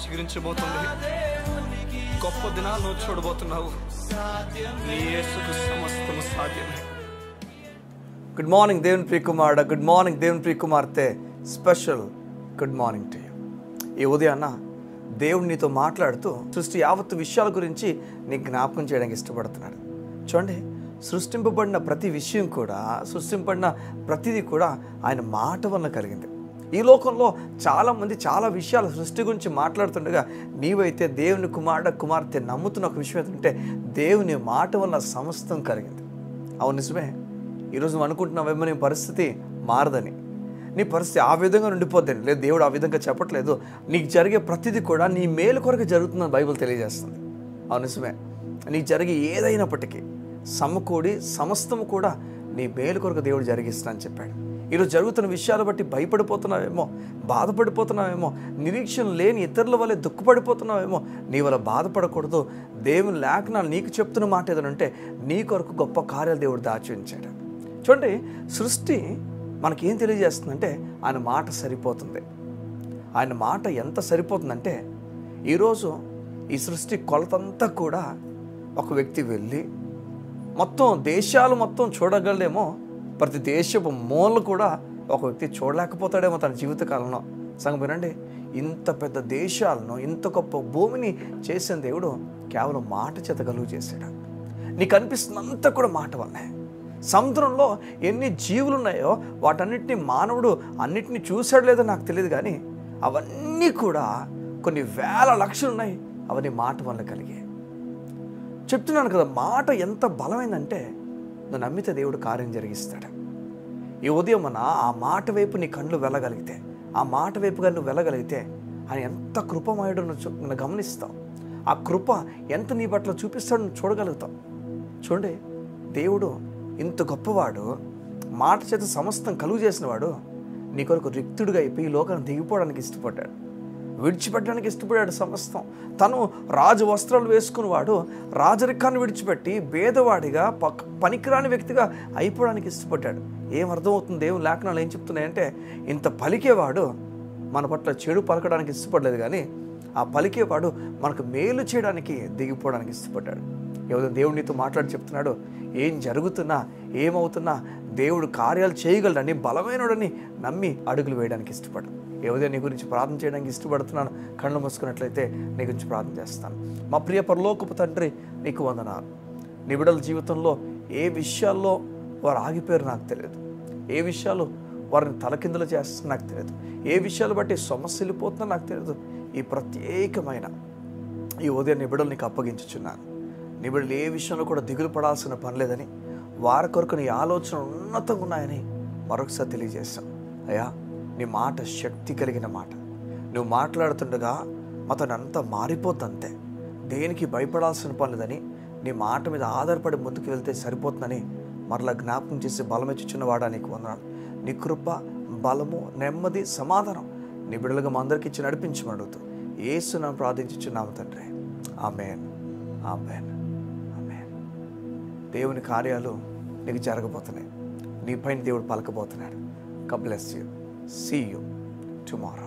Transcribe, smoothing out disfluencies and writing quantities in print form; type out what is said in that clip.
చిగురించబోతుంది. గొప్ప దినాలు నువ్వు చూడబోతున్నావు. నీ యేసుకు సమస్తము సాధ్యమే. గుడ్ మార్నింగ్ దేవుని ప్రియ కుమారుడా, గుడ్ మార్నింగ్ దేవుని ప్రియ కుమార్తె. Special good morning to you. ఈ ఉదయాన్న దేవుడు నీతో మాట్లాడుతూ సృష్టి యావత్తు విషయాల గురించి నీ జ్ఞాపకం చేయడానికి ఇష్టపడుతున్నాడు. చూడండి, సృష్టింపబడిన ప్రతి విషయం కూడా, సృష్టింపబడిన ప్రతిదీ కూడా ఆయన మాట వల్ల కలిగింది. ఈ లోకంలో చాలామంది చాలా విషయాల సృష్టి గురించి మాట్లాడుతుండగా నీవైతే దేవుని కుమార్తె నమ్ముతున్న ఒక విషయం ఏంటంటే దేవుని మాట వల్ల సమస్తం కలిగింది. అవును, నిజమే. ఈరోజు నువ్వు అనుకుంటున్నావేమో నీ పరిస్థితి మారదని, నీ పరిస్థితి ఆ విధంగా ఉండిపోద్దని. లేదు, దేవుడు ఆ విధంగా చెప్పట్లేదు. నీకు జరిగే ప్రతిదీ కూడా నీ మేలు కొరకు జరుగుతుందని బైబిల్ తెలియజేస్తుంది. అవును, నిజమే. నీకు జరిగే ఏదైనప్పటికీ సమకూడి సమస్తము కూడా నీ మేలు కొరకు దేవుడు జరిగిస్తానని చెప్పాడు. ఈరోజు జరుగుతున్న విషయాలు బట్టి భయపడిపోతున్నావేమో, బాధపడిపోతున్నావేమో, నిరీక్షణ లేని ఇతరుల వల్లే దుఃఖపడిపోతున్నావేమో. నీ వల్ల బాధపడకూడదు. దేవుని లేఖనాలు నీకు చెప్తున్న మాట ఏదంటే నీ కొరకు గొప్ప కార్యాలు దేవుడు దాచి ఉంచాడు. చూడండి, సృష్టి మనకేం తెలియజేస్తుందంటే ఆయన మాట సరిపోతుంది. ఆయన మాట ఎంత సరిపోతుందంటే ఈరోజు ఈ సృష్టి కొలతంతా కూడా ఒక వ్యక్తి వెళ్ళి మొత్తం దేశాలు మొత్తం చూడగలడేమో, ప్రతి దేశపు మూలలు కూడా ఒక వ్యక్తి చూడలేకపోతాడేమో తన జీవితకాలంలో. సంగం వినండి, ఇంత పెద్ద దేశాలను, ఇంత గొప్ప భూమిని చేసిన దేవుడు కేవలం మాట చేత కలుగు చేశాడు. నీకు అనిపిస్తున్నంత కూడా మాట వల్లే. సముద్రంలో ఎన్ని జీవులు ఉన్నాయో వాటన్నిటిని మానవుడు అన్నిటిని చూశాడు లేదో నాకు తెలియదు, కానీ అవన్నీ కూడా కొన్ని వేల లక్షలు ఉన్నాయి. అవన్నీ మాట వల్ల కలిగే. చెప్తున్నాను కదా, మాట ఎంత బలమైందంటే నువ్వు నమ్మితే దేవుడు కార్యం జరిగిస్తాడు. ఈ ఉదయం ఆ మాట వైపు నీ కళ్ళు వెళ్ళగలిగితే, ఆ మాట వైపుగా నువ్వు వెళ్ళగలిగితే ఆయన ఎంత కృపమయుడు నువ్వు గమనిస్తావు. ఆ కృప ఎంత నీ పట్ల చూపిస్తాడు నువ్వు చూడగలుగుతావు. చూడండి, దేవుడు ఇంత గొప్పవాడు, మాట చేత సమస్తం కలుగు చేసినవాడు నీ కొరకు రిక్తుడిగా అయిపోయి ఈ లోకాన్ని దిగిపోవడానికి ఇష్టపడ్డాడు, విడిచిపెట్టడానికి ఇష్టపడ్డాడు సమస్తం. తను రాజు వస్త్రాలు వేసుకున్నవాడు రాజరికాన్ని విడిచిపెట్టి భేదవాడిగా పనికిరాని వ్యక్తిగా అయిపోవడానికి ఇష్టపడ్డాడు. ఏం అర్థమవుతుంది? దేవుని లేఖనాలు ఏం చెప్తున్నాయంటే ఇంత పలికేవాడు మన పట్ల చెడు పలకడానికి ఇష్టపడలేదు, కానీ ఆ పలికేవాడు మనకు మేలు చేయడానికి దిగిపోవడానికి ఇష్టపడ్డాడు. ఎవరు దేవుడు నీతో మాట్లాడి చెప్తున్నాడు, ఏం జరుగుతున్నా ఏమవుతున్నా దేవుడు కార్యాలు చేయగలడని, బలమైనడని నమ్మి అడుగులు వేయడానికి ఇష్టపడు. ఏదో నీ గురించి ప్రార్థన చేయడానికి ఇష్టపడుతున్నాను. కళ్ళు మూసుకున్నట్లయితే నీ గురించి ప్రార్థన చేస్తాను. మా ప్రియ పరలోకపు తండ్రి, నీకు వందనాలు. నీ బిడ్డల జీవితంలో ఏ విషయాల్లో వారు ఆగిపోయారు నాకు తెలియదు, ఏ విషయాలు వారిని తలకిందులు చేస్తున్నా నాకు తెలియదు, ఏ విషయాలు బట్టి సమస్య వెళ్ళిపోతున్నా నాకు తెలియదు. ఈ ప్రత్యేకమైన ఈ ఉదయం నీ బిడ్డలు నీకు అప్పగించుచున్నాను. నీ బిడ్డలు ఏ విషయంలో కూడా దిగులు పడాల్సిన పని లేదని, వారి కొరకు నీ ఆలోచన ఉన్నతంగా ఉన్నాయని మరొకసారి తెలియజేశాం. అయ్యా, నీ మాట శక్తి కలిగిన మాట. నువ్వు మాట్లాడుతుండగా అతను అంతా మారిపోతుందంతే. దేనికి భయపడాల్సిన పని లేదని, నీ మాట మీద ఆధారపడి ముందుకు వెళ్తే సరిపోతుందని మరలా జ్ఞాపకం చేసి బలమెచ్చుచున్న వాడా నీకు వందనాలు. నీ కృప, బలము, నెమ్మది, సమాధానం నీ బిడ్డలుగా మా అందరికి ఇచ్చి నడిపించమని అడుగుతూ యేసు నామమున ప్రార్థించుచున్నాము తండ్రి. ఆమేన్, ఆమేన్, ఆమేన్. దేవుని కార్యాలు నీకు జరగబోతున్నాయి. నీ పైన దేవుడు పలకబోతున్నాడు. God bless you. See you tomorrow.